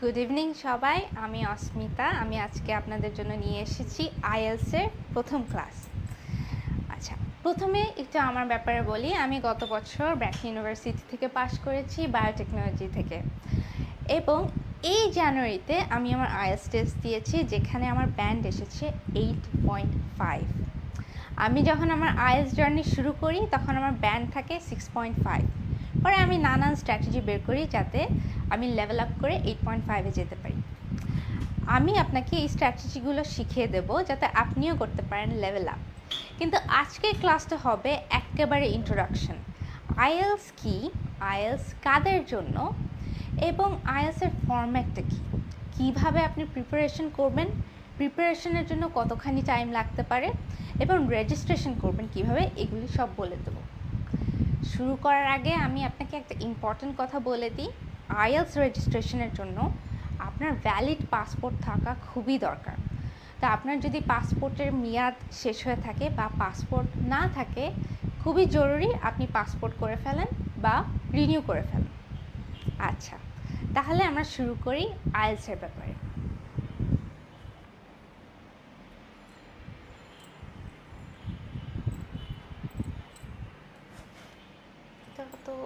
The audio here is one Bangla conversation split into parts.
গুড ইভিনিং সবাই, আমি অস্মিতা। আমি আজকে আপনাদের জন্য নিয়ে এসেছি আইএলসের প্রথম ক্লাস। আচ্ছা, প্রথমে একটু আমার ব্যাপারে বলি। আমি গত বছর ব্র্যাক ইউনিভার্সিটি থেকে পাশ করেছি বায়োটেকনোলজি থেকে, এবং এই জানুয়ারিতে আমি আমার আইএলস টেস্ট দিয়েছি, যেখানে আমার ব্যান্ড এসেছে 8.5। আমি যখন আমার আইএলস জার্নি শুরু করি তখন আমার ব্যান্ড থাকে 6.5। পরে আমি নানান স্ট্র্যাটেজি বের করি যাতে আমি লেভেল আপ করে 8.5-এ যেতে পারি। আমি আপনাকে এই স্ট্র্যাটেজিগুলো শিখিয়ে দেব যাতে আপনিও করতে পারেন লেভেল আপ। কিন্তু আজকের ক্লাসটা হবে একেবারে ইন্ট্রোডাকশন। আইএলস কি, আইএলস কাদের জন্য, এবং আইএলসের ফরম্যাটটা কী, কীভাবে আপনি প্রিপারেশন করবেন, প্রিপারেশনের জন্য কতখানি টাইম লাগতে পারে, এবং রেজিস্ট্রেশন করবেন কীভাবে, এগুলি সব বলে দেবো। শুরু করার আগে আমি আপনাকে একটা ইম্পর্ট্যান্ট কথা বলে দিই। আইএলস রেজিস্ট্রেশনের জন্য আপনার ভ্যালিড পাসপোর্ট থাকা খুবই দরকার। তা আপনার যদি পাসপোর্টের মেয়াদ শেষ হয়ে থাকে বা পাসপোর্ট না থাকে, খুবই জরুরি আপনি পাসপোর্ট করে ফেলেন বা রিনিউ করে ফেলেন। আচ্ছা, তাহলে আমরা শুরু করি আইএলসের ব্যাপারে। তো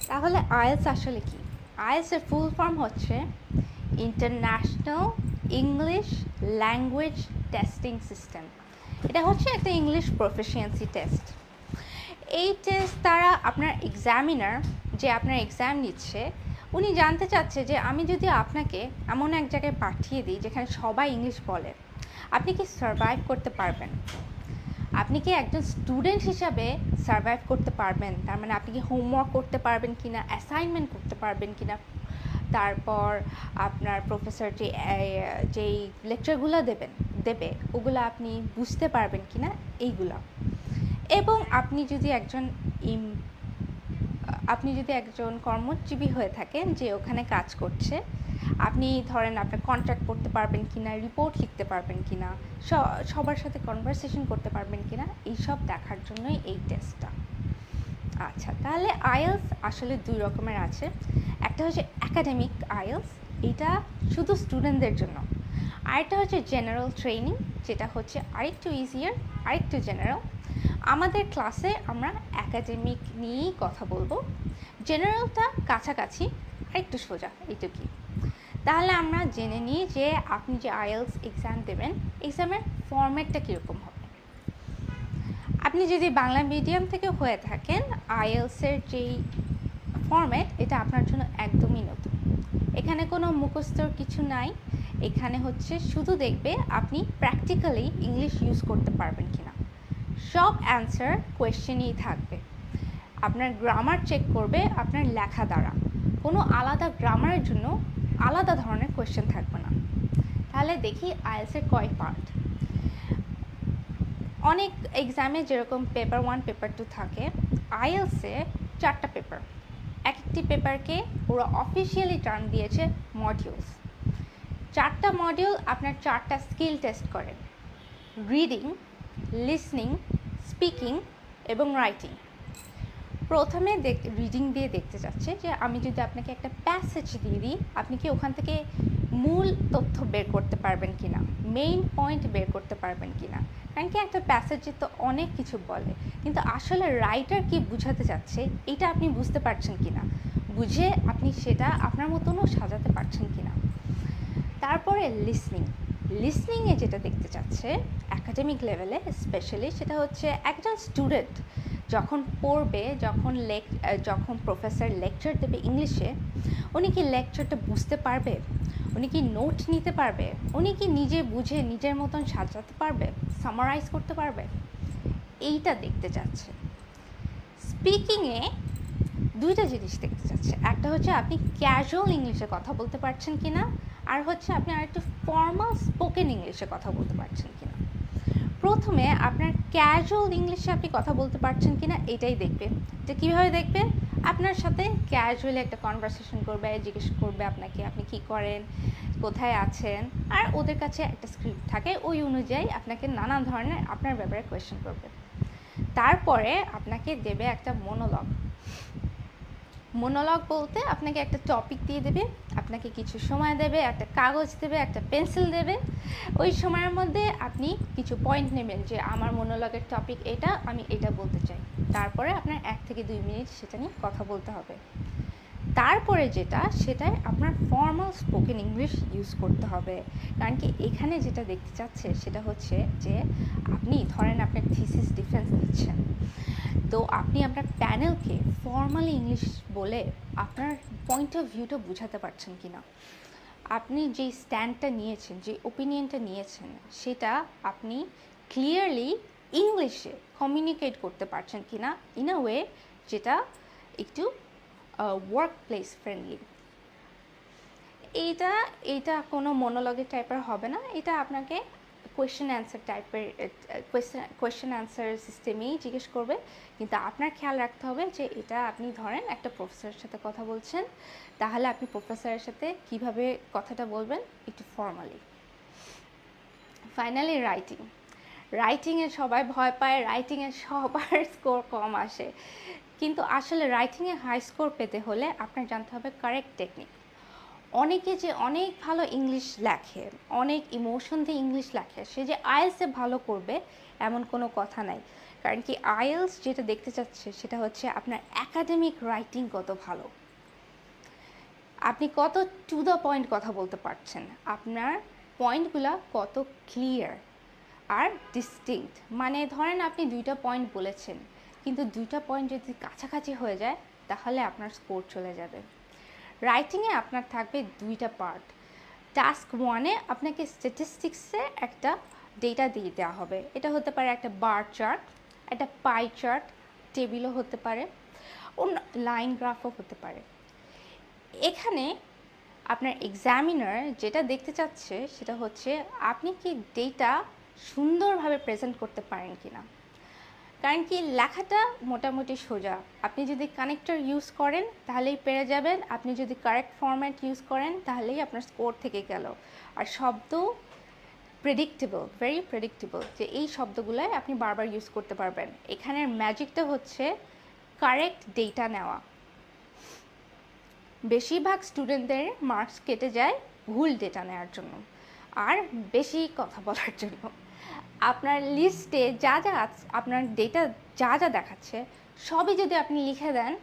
তাহলে আইএলস আসলে কি? আইএলসের ফুল ফর্ম হচ্ছে international English language testing system. এটা হচ্ছে একটা ইংলিশ প্রফিসিয়েন্সি টেস্ট। এই টেস্ট দ্বারা আপনার এক্সামিনার, যে আপনার এক্সাম নিচ্ছে, উনি জানতে চাচ্ছে যে আমি যদি আপনাকে এমন এক জায়গায় পাঠিয়ে দিই যেখানে সবাই ইংলিশ বলে, আপনি কি সার্ভাইভ করতে পারবেন? আপনি কি একজন স্টুডেন্ট হিসাবে সার্ভাইভ করতে পারবেন? তার মানে আপনি কি হোমওয়ার্ক করতে পারবেন কি না, অ্যাসাইনমেন্ট করতে পারবেন কি না, তারপর আপনার প্রফেসর যেই লেকচারগুলো দেবে ওগুলো আপনি বুঝতে পারবেন কি না, এইগুলো। এবং আপনি যদি একজন কর্মজীবী হয়ে থাকেন যে ওখানে কাজ করছে, আপনি ধরেন আপনার কন্ট্রাক্ট করতে পারবেন কি না, রিপোর্ট লিখতে পারবেন কি না, সবার সাথে কনভারসেশন করতে পারবেন কি না, এইসব দেখার জন্যই এই টেস্টটা। আচ্ছা, তাহলে আইএলস আসলে দুই রকমের আছে। একটা হচ্ছে একাডেমিক আইএলস, এটা শুধু স্টুডেন্টদের জন্য। আরেকটা হচ্ছে জেনারেল ট্রেনিং, যেটা হচ্ছে আরেকটু ইজিয়ার, আরেকটু জেনারেল। আমাদের ক্লাসে আমরা একাডেমিক নিয়েই কথা বলবো, জেনারেলটা কাছাকাছি, আরেকটু সোজা, এইটুকুই। তাহলে আমরা জেনে নিই যে আপনি যে আইএলস এক্সাম দেবেন, এক্সামের ফরম্যাটটা কীরকম হবে। আপনি যদি বাংলা মিডিয়াম থেকে হয়ে থাকেন, আইএলসের যেই ফরম্যাট, এটা আপনার জন্য একদমই নতুন। এখানে কোনো মুখস্থর কিছু নাই। এখানে হচ্ছে শুধু দেখবে আপনি প্র্যাকটিক্যালি ইংলিশ ইউজ করতে পারবেন কিনা। সব অ্যান্সার কোয়েশ্চেনই থাকবে। আপনার গ্রামার চেক করবে আপনার লেখা দ্বারা। কোনো আলাদা গ্রামারের জন্য আলাদা ধরনের কোয়েশ্চেন থাকবে না। তাহলে দেখি আইএলসের কয় পার্ট। অনেক এক্সামে যেরকম পেপার 1, পেপার 2 থাকে, আইএলসে 4টা পেপার। একটি পেপারকে ওরা অফিসিয়ালি টার্ম দিয়েছে মডিউলস। 4টা মডিউল আপনার 4টা স্কিল টেস্ট করে: রিডিং, লিসনিং, স্পিকিং এবং রাইটিং। প্রথমে রিডিং দিয়ে দেখতে যাচ্ছে যে আমি যদি আপনাকে একটা প্যাসেজ দিয়ে দিই, আপনি কি ওখান থেকে মূল তথ্য বের করতে পারবেন কি না, মেইন পয়েন্ট বের করতে পারবেন কি না। কারণ কি একটা প্যাসেজে তো অনেক কিছু বলে, কিন্তু আসলে রাইটার কি বোঝাতে চাচ্ছে এটা আপনি বুঝতে পারছেন কি না, বুঝে আপনি সেটা আপনার মতনও সাজাতে পারছেন কি না। তারপরে লিসনিংয়ে যেটা দেখতে চাচ্ছে একাডেমিক লেভেলে স্পেশালি, সেটা হচ্ছে একজন স্টুডেন্ট যখন পড়বে, যখন প্রফেসর লেকচার দেবে ইংলিশে, উনি কি লেকচারটা বুঝতে পারবে, উনি কি নোট নিতে পারবে, উনি কি নিজে বুঝে নিজের মতন সাজাতে পারবে, সামারাইজ করতে পারবে, এইটা দেখতে চাচ্ছে। স্পিকিংয়ে দুইটা জিনিস দেখতে চাচ্ছে। একটা হচ্ছে আপনি ক্যাজুয়াল ইংলিশে কথা বলতে পারছেন কি না, আর হচ্ছে আপনি আরেকটু ফর্মাল স্পোকেন ইংলিশে কথা বলতে পারছেন কি না। প্রথমে আপনার ক্যাজুয়াল ইংলিশে আপনি কথা বলতে পারছেন কি না এটাই দেখবে। এটা কীভাবে দেখবে? আপনার সাথে ক্যাজুয়ালি একটা কনভারসেশন করবে, জিজ্ঞেস করবে আপনাকে আপনি কি করেন, কোথায় আছেন, আর ওদের কাছে একটা স্ক্রিপ্ট থাকে, ওই অনুযায়ী আপনাকে নানা ধরনের আপনার ব্যাপারে কোয়েশ্চেন করবে। তারপরে আপনাকে দেবে একটা মোনোলগ বলতে আপনাকে একটা টপিক দিয়ে দেবে, আপনাকে কিছু সময় দেবে, একটা কাগজ দেবে, একটা পেন্সিল দেবে। ওই সময়ের মধ্যে আপনি কিছু পয়েন্ট নেবেন যে আমার মোনোলগের টপিক এটা, আমি এটা বলতে চাই। তারপরে আপনার 1 থেকে 2 মিনিট সেটা নিয়ে কথা বলতে হবে। তারপরে সেটাই আপনার ফর্মাল স্পোকেন ইংলিশ ইউজ করতে হবে। কারণ কি এখানে যেটা দেখতে চাচ্ছে সেটা হচ্ছে যে আপনি ধরেন আপনার থিসিস ডিফেন্স দিচ্ছেন, তো আপনি আপনার প্যানেলকে ফর্মালি ইংলিশ বলে আপনার পয়েন্ট অফ ভিউটা বোঝাতে পারছেন কি না, আপনি যে স্ট্যান্ডটা নিয়েছেন, যে ওপিনিয়নটা নিয়েছেন, সেটা আপনি ক্লিয়ারলি ইংলিশে কমিউনিকেট করতে পারছেন কি না ইন আ ওয়ে যেটা একটু ওয়ার্ক প্লেস ফ্রেন্ডলি। এইটা কোনো মোনোলগের টাইপের হবে না, এটা আপনাকে কোয়েশ্চেন অ্যান্সার টাইপের কোয়েশ্চেন অ্যান্সার সিস্টেমেই জিজ্ঞেস করবে। কিন্তু আপনার খেয়াল রাখতে হবে যে এটা আপনি ধরেন একটা প্রফেসরের সাথে কথা বলছেন, তাহলে আপনি প্রফেসরের সাথে কিভাবে কথাটা বলবেন একটু ফর্মালি। ফাইনালি রাইটিংয়ে সবাই ভয় পায়, রাইটিংয়ে সবার স্কোর কম আসে, কিন্তু আসলে রাইটিংয়ে হাই স্কোর পেতে হলে আপনার জানতে হবে কারেক্ট টেকনিক। অনেকে যে অনেক ভালো ইংলিশ লেখে, অনেক ইমোশন দিয়ে ইংলিশ লেখে, সে যে আইএলসে ভালো করবে এমন কোনো কথা নাই। কারণ কি আইএলস যেটা দেখতে চাচ্ছে সেটা হচ্ছে আপনার একাডেমিক রাইটিং কত ভালো, আপনি কত টু দ্য পয়েন্ট কথা বলতে পারছেন, আপনার পয়েন্টগুলো কত ক্লিয়ার আর ডিস্টিংক্ট। মানে ধরেন আপনি 2টা পয়েন্ট বলেছেন, কিন্তু 2টা পয়েন্ট যদি কাছাকাছি হয়ে যায় তাহলে আপনার স্কোর চলে যাবে। রাইটিংয়ে আপনার থাকবে 2টা পার্ট। টাস্ক 1-এ আপনাকে স্ট্যাটিস্টিক্সে একটা ডেটা দিয়ে দেওয়া হবে, এটা হতে পারে একটা বার চার্ট, একটা পাই চার্ট, টেবিলও হতে পারে, অন্য লাইন গ্রাফও হতে পারে। এখানে আপনার এক্সামিনার যেটা দেখতে চাচ্ছে সেটা হচ্ছে আপনি কি ডেটা সুন্দরভাবে প্রেজেন্ট করতে পারেন কিনা। কারণ কি লেখাটা মোটামুটি সোজা, আপনি যদি কানেক্টর ইউজ করেন তাহলেই পেরে যাবেন, আপনি যদি কারেক্ট ফরম্যাট ইউজ করেন তাহলেই আপনার স্কোর থেকে গেল। আর শব্দ প্রেডিক্টেবল, ভেরি প্রেডিক্টেবল, যে এই শব্দগুলোই আপনি বারবার ইউজ করতে পারবেন। এখানের ম্যাজিকটা হচ্ছে কারেক্ট ডেটা নেওয়া। বেশিরভাগ স্টুডেন্টদের মার্কস কেটে যায় ভুল ডেটা নেওয়ার জন্য আর বেশি কথা বলার জন্য। আপনার লিস্টে যা আপনার ডেটা যা দেখাচ্ছে সবই যদি আপনি লিখে দেন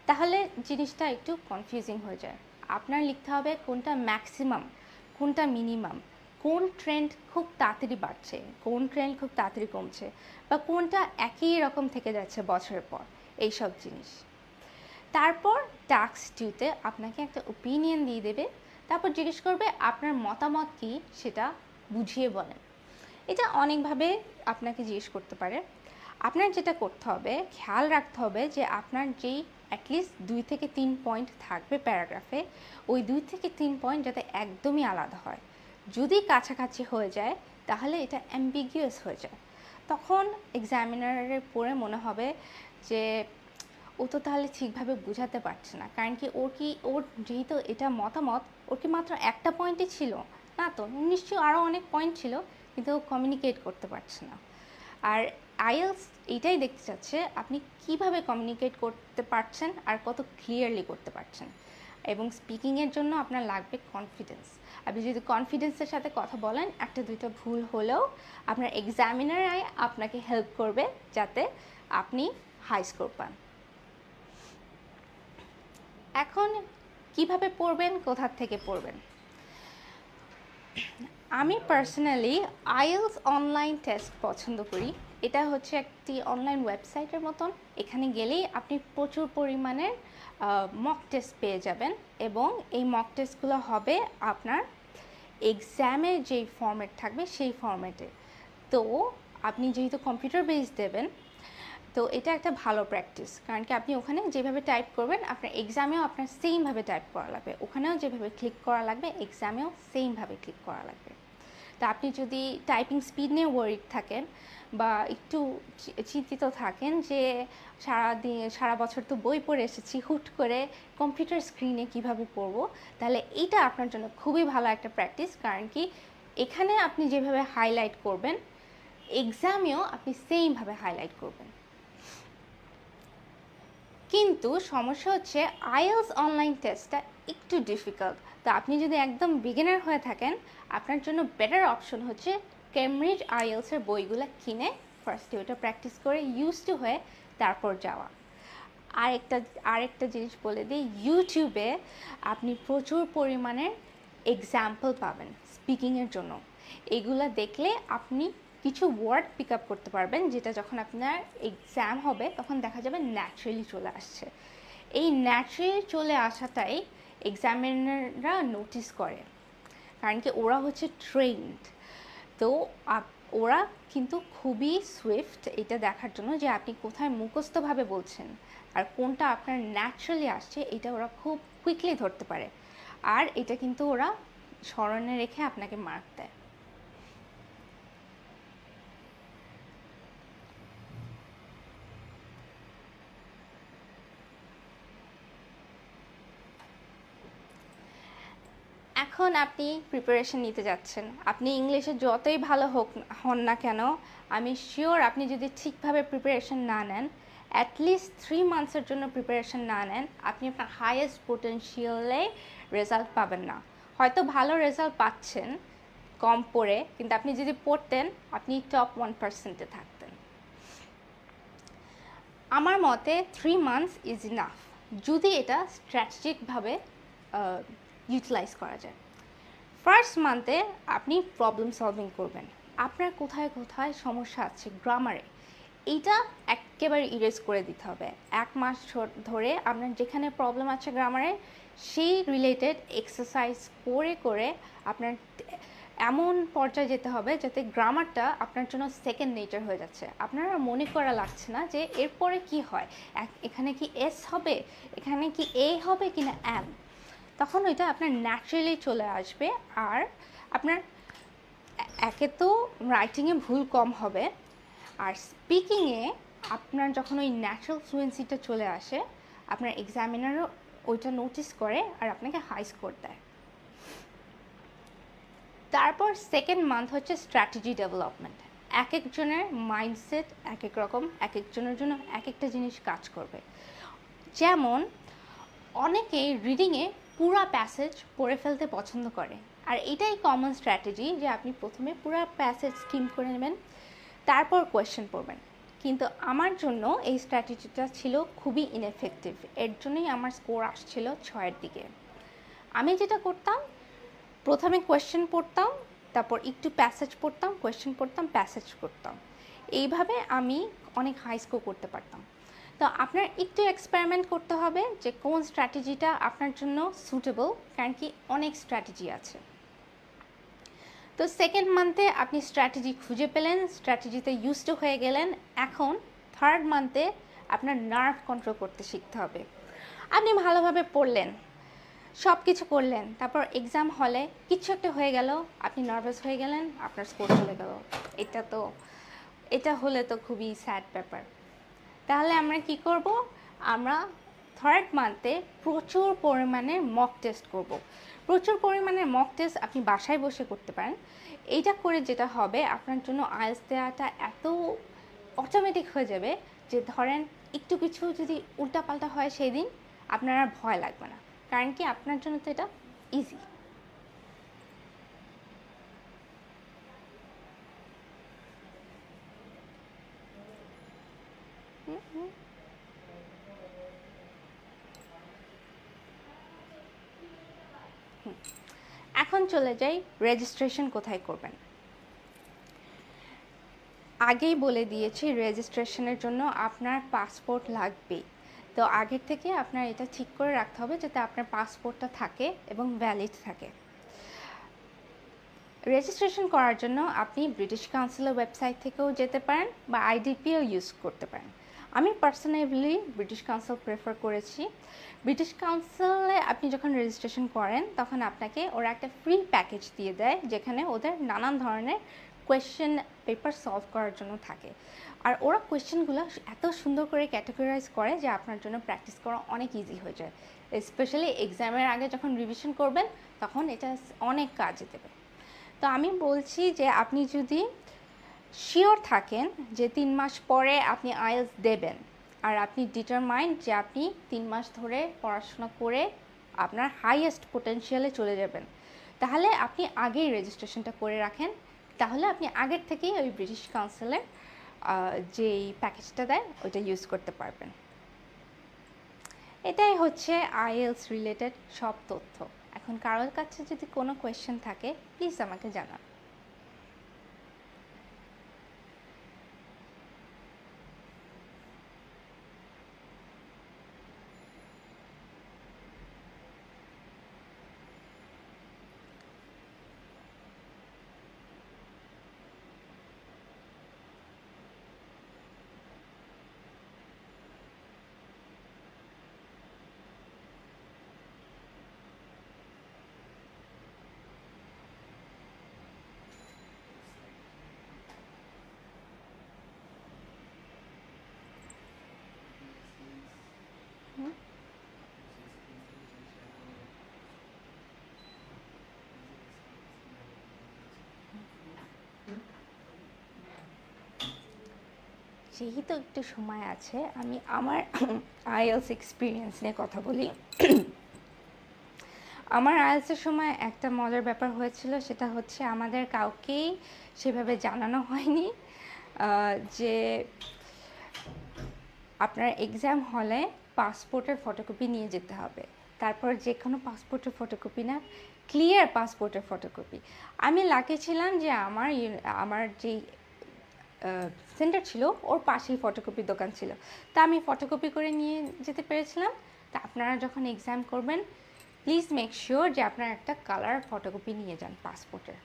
তাহলে জিনিসটা একটু কনফিউজিং হয়ে যায়। আপনার লিখতে হবে কোনটা ম্যাক্সিমাম, কোনটা মিনিমাম, কোন ট্রেন্ড খুব তাড়াতাড়ি বাড়ছে, কোন ট্রেন্ড খুব তাড়াতাড়ি কমছে, বা কোনটা একই রকম থেকে যাচ্ছে বছরের পর, এইসব জিনিস। তারপর টাস্ক 2-তে আপনাকে একটা ওপিনিয়ন দিয়ে দেবে, তারপর জিজ্ঞেস করবে আপনার মতামত কী সেটা বুঝিয়ে বলেন। এটা অনেকভাবে আপনাকে জিজ্ঞেস করতে পারে। আপনার যেটা করতে হবে, খেয়াল রাখতে হবে যে আপনার যেই অ্যাটলিস্ট 2 থেকে 3 পয়েন্ট থাকবে প্যারাগ্রাফে, ওই 2 থেকে 3 পয়েন্ট যাতে একদমই আলাদা হয়। যদি কাছাকাছি হয়ে যায় তাহলে এটা অ্যাম্বিগিয়াস হয়ে যায়, তখন এক্সামিনারের পড়ে মনে হবে যে ও তো তাহলে ঠিকভাবে বোঝাতে পারছে না। কারণ কি ওর যেহেতু এটা মতামত, ওর কি মাত্র একটা পয়েন্টই ছিল না, তো নিশ্চয়ই আরও অনেক পয়েন্ট ছিল, কিন্তু ও কমিউনিকেট করতে পারছে না। আর আইএলস এইটাই দেখতে চাচ্ছে আপনি কিভাবে কমিউনিকেট করতে পারছেন আর কত ক্লিয়ারলি করতে পারছেন। এবং স্পিকিংয়ের জন্য আপনার লাগবে কনফিডেন্স। আপনি যদি কনফিডেন্সের সাথে কথা বলেন, 1-2টা ভুল হলেও আপনার এক্সামিনারাই আপনাকে হেল্প করবে যাতে আপনি হাই স্কোর পান। এখন কিভাবে পড়বেন, কোথা থেকে পড়বেন? আমি পার্সোনালি আইএলস অনলাইন টেস্ট পছন্দ করি। এটা হচ্ছে একটি অনলাইন ওয়েবসাইটের মতন, এখানে গেলেই আপনি প্রচুর পরিমাণের মক টেস্ট পেয়ে যাবেন, এবং এই মক টেস্টগুলো হবে আপনার এক্সামের যেই ফর্ম্যাট থাকবে সেই ফর্ম্যাটে। তো আপনি যেহেতু কম্পিউটার বেস দেবেন, তো এটা একটা ভালো প্র্যাকটিস। কারণ কি আপনি ওখানে যেভাবে টাইপ করবেন আপনার এক্সামেও আপনার সেমভাবে টাইপ করা লাগবে, ওখানেও যেভাবে ক্লিক করা লাগবে এক্সামেও সেমভাবে ক্লিক করা লাগবে। তা আপনি যদি টাইপিং স্পিড নিয়ে ওয়ারিড থাকেন বা একটু চিন্তিত থাকেন যে সারা বছর তো বই পড়ে এসেছি, হুট করে কম্পিউটার স্ক্রিনে কিভাবে পড়বো, তাহলে এইটা আপনার জন্য খুবই ভালো একটা প্র্যাকটিস। কারণ কি এখানে আপনি যেভাবে হাইলাইট করবেন, এক্সামেও আপনি সেমভাবে হাইলাইট করবেন। কিন্তু সমস্যা হচ্ছে আইএলস অনলাইন টেস্টটা একটু ডিফিকাল্ট। তো আপনি যদি একদম বিগিনার হয়ে থাকেন, আপনার জন্য বেটার অপশন হচ্ছে কেমব্রিজ আইএলসের বইগুলো কিনে ফার্স্টে ওটা প্র্যাকটিস করে ইউজ টু হয়ে তারপর যাওয়া। আরেকটা জিনিস বলে দিই, ইউটিউবে আপনি প্রচুর পরিমাণে এক্সাম্পল পাবেন স্পিকিংয়ের জন্য। এগুলো দেখলে আপনি কিছু ওয়ার্ড পিক আপ করতে পারবেন, যেটা যখন আপনার এক্সাম হবে তখন দেখা যাবে ন্যাচারালি চলে আসছে। এই ন্যাচারালি চলে আসাটাই এক্সামিনাররা নোটিস করে, কারণ কি ওরা হচ্ছে ট্রেন্ড। তো ওরা কিন্তু খুবই সুইফট এটা দেখার জন্য যে আপনি কোথায় মুখস্থভাবে বলছেন আর কোনটা আপনার ন্যাচারালি আসছে, এটা ওরা খুব কুইকলি ধরতে পারে। আর এটা কিন্তু ওরা স্মরণে রেখে আপনাকে মার্ক দেয়। এখন আপনি প্রিপারেশন নিতে যাচ্ছেন, আপনি ইংলিশে যতই ভালো হন না কেন, আমি শিওর আপনি যদি ঠিকভাবে প্রিপারেশন না নেন, অ্যাটলিস্ট 3 মান্থসের জন্য প্রিপারেশন না নেন, আপনি আপনার হাইয়েস্ট পোটেনশিয়ালে রেজাল্ট পাবেন না। হয়তো ভালো রেজাল্ট পাচ্ছেন কম পড়ে, কিন্তু আপনি যদি পড়তেন আপনি টপ 1%-এ থাকতেন। আমার মতে 3 মান্থস ইজ ইনাফ, যদি এটা স্ট্র্যাটেজিকভাবে ইউটিলাইজ করা যায়। ফার্স্ট মান্থে আপনি প্রবলেম সলভিং করবেন, আপনার কোথায় কোথায় সমস্যা আছে গ্রামারে, এইটা একেবারে ইরেজ করে দিতে হবে। 1 মাস ধরে আপনার যেখানে প্রবলেম আছে গ্রামারে, সেই রিলেটেড এক্সারসাইজ করে করে আপনার এমন পর্যায়ে যেতে হবে যাতে গ্রামারটা আপনার জন্য সেকেন্ড নেচার হয়ে যাচ্ছে। আপনার মনে করা লাগছে না যে এরপরে কি হয়, এখানে কি এস হবে, এখানে কি এ হবে কি না এম, তখন ওইটা আপনার ন্যাচারালি চলে আসবে। আর আপনার একে তো রাইটিংয়ে ভুল কম হবে, আর স্পিকিংয়ে আপনার যখন ওই ন্যাচারাল ফ্লুয়েন্সিটা চলে আসে, আপনার এক্সামিনারও ওইটা নোটিস করে আর আপনাকে হাই স্কোর দেয়। তারপর সেকেন্ড মান্থ হচ্ছে স্ট্র্যাটেজি ডেভেলপমেন্ট। এক একজনের মাইন্ডসেট এক এক রকম, এক একজনের জন্য এক একটা জিনিস কাজ করবে। যেমন অনেকেই রিডিংয়ে পুরা প্যাসেজ পড়ে ফেলতে পছন্দ করে, আর এটাই কমন স্ট্র্যাটেজি যে আপনি প্রথমে পুরা প্যাসেজ স্কিম করে নেবেন, তারপর কোয়েশ্চেন পড়বেন। কিন্তু আমার জন্য এই স্ট্র্যাটেজিটা ছিল খুবই ইনএফেক্টিভ, এর জন্যই আমার স্কোর আসছিল 6-এর দিকে। আমি যেটা করতাম, প্রথমে কোয়েশ্চেন পড়তাম, তারপর একটু প্যাসেজ পড়তাম, কোয়েশ্চেন পড়তাম, প্যাসেজ করতাম, এইভাবে আমি অনেক হাই স্কোর করতে পারতাম। তো আপনার একটু এক্সপেরিমেন্ট করতে হবে যে কোন স্ট্র্যাটেজিটা আপনার জন্য সুটেবল, কারণ কি অনেক স্ট্র্যাটেজি আছে। তো সেকেন্ড মান্থে আপনি স্ট্র্যাটেজি খুঁজে পেলেন, স্ট্র্যাটেজিতে ইউজড হয়ে গেলেন। এখন থার্ড মান্থে আপনার নার্ভ কন্ট্রোল করতে শিখতে হবে। আপনি ভালোভাবে পড়লেন, সব কিছু করলেন, তারপর এক্সাম হলে কিছু একটা হয়ে গেল, আপনি নার্ভাস হয়ে গেলেন, আপনার স্কোর চলে গেল। এটা হলে তো খুবই স্যাড ব্যাপার। তাহলে আমরা কি করব, আমরা থার্ড মান্থে প্রচুর পরিমাণে মক টেস্ট করব। প্রচুর পরিমাণে মক টেস্ট আপনি বাসায় বসে করতে পারেন। এইটা করে যেটা হবে, আপনার জন্য আইএলটিএস দেওয়াটা এত অটোমেটিক হয়ে যাবে যে ধরেন একটু কিছু যদি উল্টাপাল্টা হয় সেই দিন আপনার আর ভয় লাগবে না, কারণ কি আপনার জন্য তো এটা ইজি। এখন চলে যাই রেজিস্ট্রেশন কোথায় করবেন। আগেই বলে দিয়েছি রেজিস্ট্রেশনের জন্য আপনার পাসপোর্ট লাগবে। তো আগের থেকে আপনার এটা ঠিক করে রাখতে হবে যাতে আপনার পাসপোর্টটা থাকে এবং ভ্যালিড থাকে। রেজিস্ট্রেশন করার জন্য আপনি ব্রিটিশ কাউন্সিলের ওয়েবসাইট থেকেও যেতে পারেন বা আইডিপিও ইউজ করতে পারেন। আমি পার্সোনালি ব্রিটিশ কাউন্সিল প্রেফার করেছি। ব্রিটিশ কাউন্সিলে আপনি যখন রেজিস্ট্রেশন করেন তখন আপনাকে ওরা একটা ফ্রি প্যাকেজ দিয়ে দেয়, যেখানে ওদের নানান ধরনের কোয়েশ্চেন পেপার সলভ করার জন্য থাকে। আর ওরা কোয়েশ্চেনগুলো এত সুন্দর করে ক্যাটাগরাইজ করে যে আপনার জন্য প্র্যাকটিস করা অনেক ইজি হয়ে যায়। স্পেশালি এক্সামের আগে যখন রিভিশন করবেন তখন এটা অনেক কাজে দেবে। তো আমি বলছি যে আপনি যদি শিওর থাকেন যে 3 মাস পরে আপনি আইএলটিএস দেবেন, আর আপনি ডিটারমাইন্ড যে আপনি 3 মাস ধরে পড়াশোনা করে আপনার হাইয়েস্ট পোটেনশিয়ালে চলে যাবেন, তাহলে আপনি আগেই রেজিস্ট্রেশনটা করে রাখেন। তাহলে আপনি আগের থেকেই ওই ব্রিটিশ কাউন্সিলের যেই প্যাকেজটা দেয় ওইটা ইউজ করতে পারবেন। এটাই হচ্ছে আইএলটিএস রিলেটেড সব তথ্য। এখন কারোর কাছে যদি কোনো কোয়েশ্চেন থাকে প্লিজ আমাকে জানান। যেহেতু একটু সময় আছে, আমি আমার আইএলটিএস এক্সপিরিয়েন্স নিয়ে কথা বলি। আমার আইএলটিএসের সময় একটা মজার ব্যাপার হয়েছিল, সেটা হচ্ছে আমাদের কাউকেই সেভাবে জানানো হয়নি যে আপনার এক্সাম হলে পাসপোর্টের ফটোকপি নিয়ে যেতে হবে। তারপর যে কোনো পাসপোর্টের ফটোকপি না, ক্লিয়ার পাসপোর্টের ফটোকপি। আমি লাকি ছিলাম যে আমার যেই সেন্টার ছিল ওর পাশেই ফটোকপির দোকান ছিল, তা আমি ফটোকপি করে নিয়ে যেতে পেরেছিলাম। তা আপনারা যখন এক্সাম করবেন প্লিজ মেক শিওর যে আপনারা একটা কালার ফটোকপি নিয়ে যান পাসপোর্টের।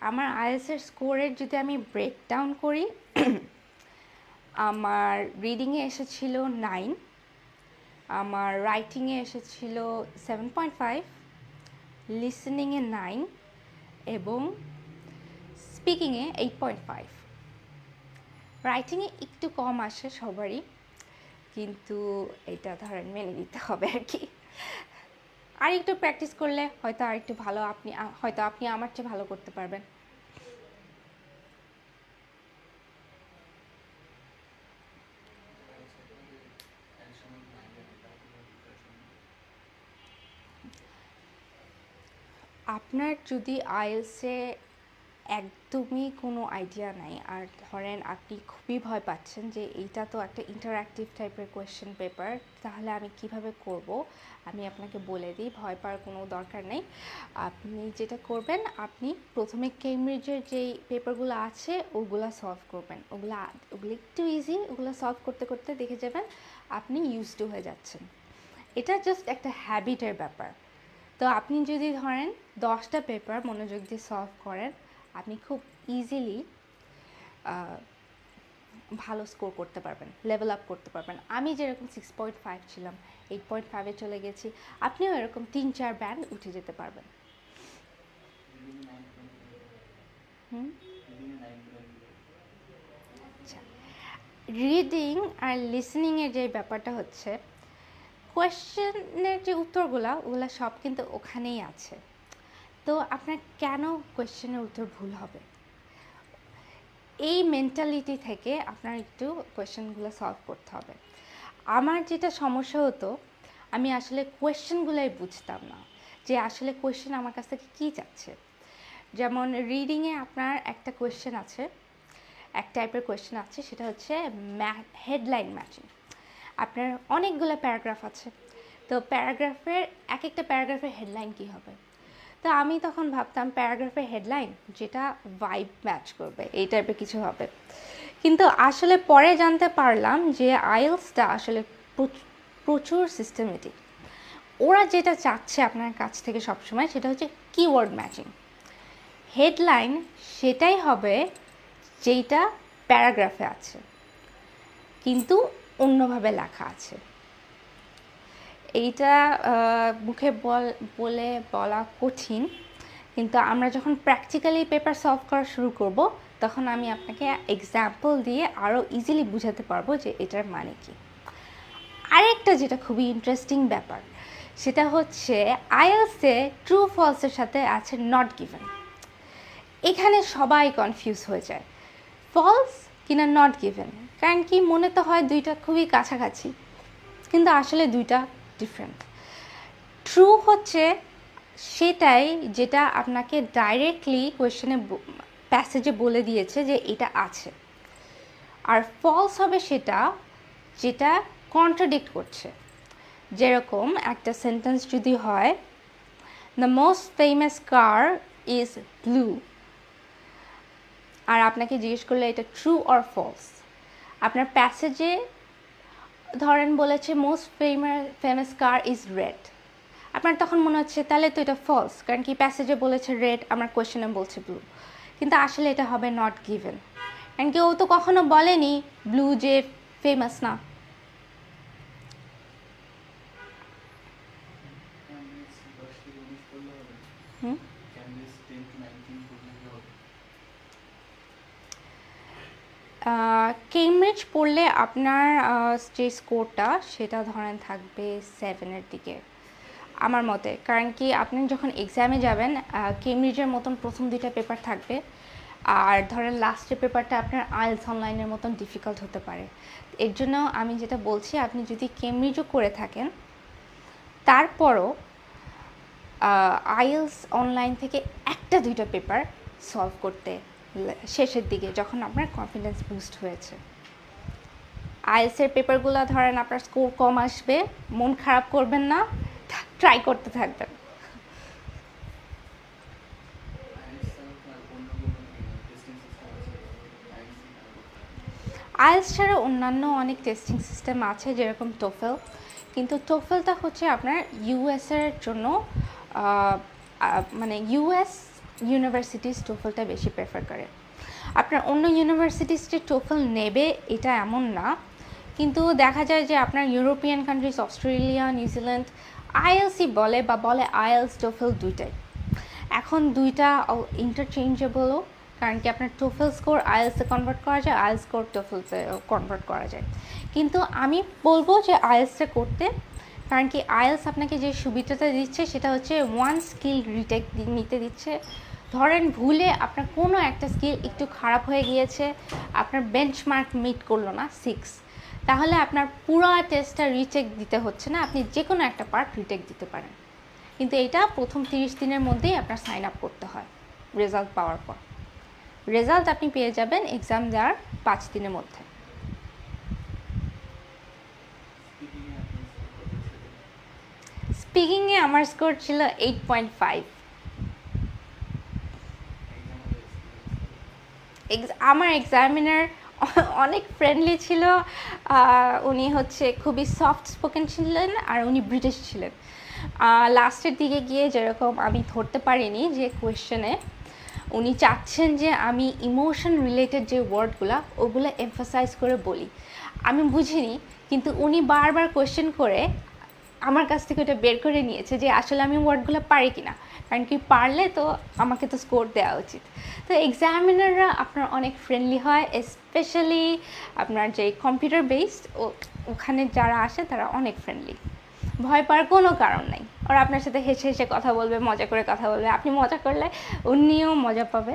আমার আইএলটিএসের স্কোরের যদি আমি ব্রেকডাউন করি, আমার রিডিংয়ে এসেছিল 9, আমার রাইটিংয়ে এসেছিল 7.5, লিসেনিংয়ে 9 এবং স্পিকিংয়ে 8.5। রাইটিংয়ে একটু কম আসে সবারই, কিন্তু এটা ধরেন মেনে নিতে হবে আর কি। আর একটু প্র্যাকটিস করলে হয়তো আর একটু ভালো, আপনি আমার চেয়ে ভালো করতে পারবেন। আপনার যদি আইএলটিএসে একদমই কোনো আইডিয়া নাই, আর ধরেন আপনি খুবই ভয় পাচ্ছেন যে এইটা তো একটা ইন্টারঅ্যাক্টিভ টাইপের কোয়েশ্চেন পেপার, তাহলে আমি কিভাবে করব, আমি আপনাকে বলে দিই, ভয় পাওয়ার কোনো দরকার নেই। আপনি যেটা করবেন, আপনি প্রথমে কেমব্রিজের যেই পেপারগুলো আছে ওগুলো সলভ করবেন। ওগুলো একটু ইজি, ওগুলো সলভ করতে করতে দেখে যাবেন আপনি ইউজ টু হয়ে যাচ্ছেন। এটা জাস্ট একটা হ্যাবিটের ব্যাপার। তো আপনি যদি ধরেন 10টা পেপার মনোযোগ দিয়ে সলভ করেন, আপনি খুব ইজিলি ভালো স্কোর করতে পারবেন, লেভেল আপ করতে পারবেন। আমি যেরকম 6.5 ছিলাম 8.5-এ চলে গেছি, আপনিও এরকম 3-4 ব্যান্ড উঠে যেতে পারবেন। আচ্ছা, রিডিং আর লিসেনিংয়ের যে ব্যাপারটা হচ্ছে, কোয়েশ্চেনের যে উত্তরগুলো ওগুলো সব কিন্তু ওখানেই আছে। তো আপনার কেন কোয়েশ্চেনের উত্তর ভুল হবে, এই মেন্টালিটি থেকে আপনার একটু কোয়েশ্চেনগুলো সলভ করতে হবে। আমার যেটা সমস্যা হতো, আমি আসলে কোয়েশ্চেনগুলোই বুঝতাম না যে আসলে কোয়েশ্চেন আমার কাছ থেকে কী চাচ্ছে। যেমন রিডিংয়ে আপনার একটা কোয়েশ্চেন আছে, এক টাইপের কোয়েশ্চেন আছে, সেটা হচ্ছে হেডলাইন ম্যাচিং। আপনার অনেকগুলো প্যারাগ্রাফ আছে, তো প্যারাগ্রাফের এক একটা প্যারাগ্রাফের হেডলাইন কী হবে। তো আমি তখন ভাবতাম প্যারাগ্রাফের হেডলাইন যেটা ভাইব ম্যাচ করবে এই টাইপের কিছু হবে। কিন্তু আসলে পরে জানতে পারলাম যে আইএলটিএসটা আসলে প্রচুর সিস্টেমেটিক। ওরা যেটা চাচ্ছে আপনার কাছ থেকে সবসময় সেটা হচ্ছে কিওয়ার্ড ম্যাচিং। হেডলাইন সেটাই হবে যেটা প্যারাগ্রাফে আছে কিন্তু অন্যভাবে লেখা আছে। এইটা মুখে বলে বলা কঠিন, কিন্তু আমরা যখন প্র্যাকটিক্যালি পেপার সলভ করা শুরু করব তখন আমি আপনাকে এক্সাম্পল দিয়ে আরও ইজিলি বুঝাতে পারবো যে এটার মানে কি। আরেকটা যেটা খুবই ইন্টারেস্টিং ব্যাপার সেটা হচ্ছে আইএলসে ট্রু ফলসের সাথে আছে নট গিভেন। এখানে সবাই কনফিউজ হয়ে যায়, ফলস কিনা নট গিভেন, কারণ কি মনে তো হয় দুইটা খুবই কাছাকাছি, কিন্তু আসলে দুইটা ডিফারেন্ট। ট্রু হচ্ছে সেটাই যেটা আপনাকে ডাইরেক্টলি কোয়েশ্চেনে প্যাসেজে বলে দিয়েছে যে এটা আছে, আর ফলস হবে সেটা যেটা কন্ট্রাডিক্ট করছে। যেরকম একটা সেন্টেন্স যদি হয় the most famous car is blue, আর আপনাকে জিজ্ঞেস করলে এটা ট্রু অর ফলস, আপনার প্যাসেজে ধরেন বলেছে most famous car is red, আপনার তখন মনে হচ্ছে তাহলে তো এটা ফলস, কারণ কি প্যাসেজে বলেছে রেড, আমার কোয়েশ্চেনে বলছে ব্লু, কিন্তু আসলে এটা হবে নট গিভেন, কারণ কি ও তো কখনো বলেনি ব্লু যে ফেমাস না। কেমব্রিজ পড়লে আপনার যে স্কোরটা সেটা ধরেন থাকবে 7-এর দিকে আমার মতে, কারণ কি আপনি যখন এক্সামে যাবেন কেমব্রিজের মতন প্রথম দুইটা পেপার থাকবে, আর ধরেন লাস্টের পেপারটা আপনার আইএলস অনলাইনের মতন ডিফিকাল্ট হতে পারে। এর জন্য আমি যেটা বলছি, আপনি যদি কেমব্রিজও করে থাকেন তারপরও আইএলস অনলাইন থেকে একটা দুইটা পেপার সলভ করতে শেষের দিকে যখন আপনার কনফিডেন্স বুস্ট হয়েছে। আইএলসের পেপারগুলো ধরেন আপনার স্কোর কম আসবে, মন খারাপ করবেন না, ট্রাই করতে থাকবেন। আইএলস ছাড়া অন্যান্য অনেক টেস্টিং সিস্টেম আছে যেরকম টোফেল, কিন্তু টোফেলটা হচ্ছে আপনার ইউএসের জন্য, মানে ইউএস ইউনিভার্সিটিস টোফেলটা বেশি প্রেফার করে। আপনার অন্য ইউনিভার্সিটিস যে টোফেল নেবে এটা এমন না, কিন্তু দেখা যায় যে আপনার ইউরোপিয়ান কান্ট্রিজ অস্ট্রেলিয়া নিউজিল্যান্ড আইএলসই বলে বা বলে আইএলস টোফেল দুইটাই। এখন দুইটা ইন্টারচেঞ্জেবলও, কারণ কি আপনার টোফেল স্কোর আইএলসে কনভার্ট করা যায়, আইএলস স্কোর টোফেলসে কনভার্ট করা যায়, কিন্তু আমি বলবো যে আইএলসে করতে, কারণ কি আইএলস আপনাকে যে সুবিধাটা দিচ্ছে সেটা হচ্ছে ওয়ান স্কিল রিটেক নিতে দিচ্ছে। ধরেন ভুলে আপনার কোনো একটা স্কিল একটু খারাপ হয়ে গিয়েছে, আপনার বেঞ্চমার্ক মিট করলো না 6, তাহলে আপনার পুরো টেস্টটা রিটেক দিতে হচ্ছে না, আপনি যে কোনো একটা পার্ট রিটেক দিতে পারেন, কিন্তু এটা প্রথম 30 দিনের মধ্যেই আপনার সাইন আপ করতে হয়। রেজাল্ট পাওয়ার পর রেজাল্ট আপনি পেয়ে যাবেন এক্সাম দেওয়ার 5 দিনের মধ্যে। স্পিকিংয়ে আমার স্কোর ছিল 8.5। আমার এক্সামিনার অনেক ফ্রেন্ডলি ছিল, উনি হচ্ছে খুবই সফট স্পোকেন ছিলেন, আর উনি ব্রিটিশ ছিলেন। লাস্টের দিকে গিয়ে যেরকম আমি ধরতে পারিনি যে কোয়েশ্চেনে উনি চাচ্ছেন যে আমি ইমোশন রিলেটেড যে ওয়ার্ডগুলো ওগুলো এমফাসাইজ করে বলি, আমি বুঝিনি, কিন্তু উনি বারবার কোয়েশ্চেন করে আমার কাছ থেকে ওটা বের করে নিয়েছে যে আসলে আমি ওয়ার্ডগুলো পারি কিনা, কারণ কি পারলে তো আমাকে তো স্কোর দেওয়া উচিত। তো এক্সামিনাররা আপনার অনেক ফ্রেন্ডলি হয়, স্পেশালি আপনার যে কম্পিউটার বেসড ওখানে যারা আসে তারা অনেক ফ্রেন্ডলি, ভয় পাওয়ার কোনো কারণ নাই। ওরা আপনার সাথে হেসে হেসে কথা বলবে, মজা করে কথা বলবে, আপনি মজা করলে উনিও মজা পাবে,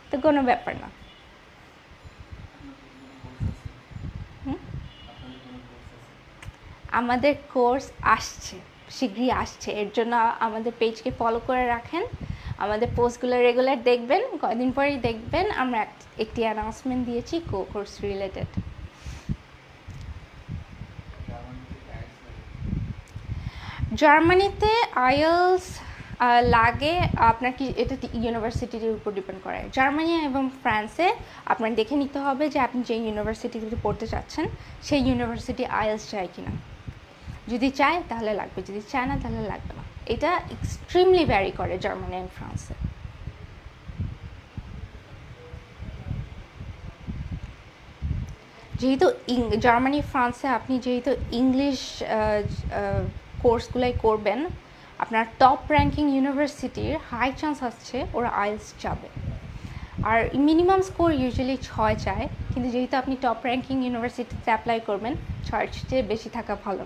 তো কোনো ব্যাপার না। আমাদের কোর্স আসছে, শীঘ্রই আসছে, এর জন্য আমাদের পেজকে ফলো করে রাখেন, আমাদের পোস্টগুলো রেগুলার দেখবেন, কয়েকদিন পরেই দেখবেন আমরা একটি অ্যানাউন্সমেন্ট দিয়েছি কোর্স রিলেটেড। জার্মানিতে আইএলস লাগে আপনার কি, এটা ইউনিভার্সিটির উপর ডিপেন্ড করে। জার্মানি এবং ফ্রান্সে আপনার দেখে নিতে হবে যে আপনি যে ইউনিভার্সিটিতে পড়তে চাচ্ছেন সেই ইউনিভার্সিটি আইএলস চায় কিনা। যদি চায় তাহলে লাগবে, যদি চায় না তাহলে লাগবে না। এটা এক্সট্রিমলি ভ্যারি করে জার্মানি অ্যান্ড ফ্রান্সে। যেহেতু জার্মানি ফ্রান্সে আপনি যেহেতু ইংলিশ কোর্সগুলাই করবেন, আপনার টপ র্যাঙ্কিং ইউনিভার্সিটির হাই চান্স আছে ওরা আইএলস যাবে। আর মিনিমাম স্কোর ইউজুয়ালি 6 চায়, কিন্তু যেহেতু আপনি টপ র্যাঙ্কিং ইউনিভার্সিটিতে অ্যাপ্লাই করবেন, 6-এর চেয়ে বেশি থাকা ভালো।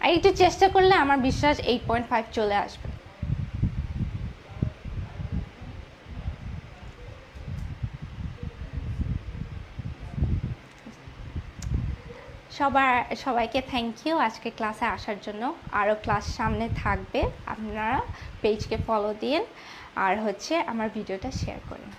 আর একটু চেষ্টা করলে আমার বিশ্বাস 8.5 চলে আসবে। সবাইকে থ্যাংক ইউ আজকে ক্লাসে আসার জন্য। আরও ক্লাস সামনে থাকবে, আপনারা পেজকে ফলো দিন আর আমার ভিডিওটা শেয়ার করুন।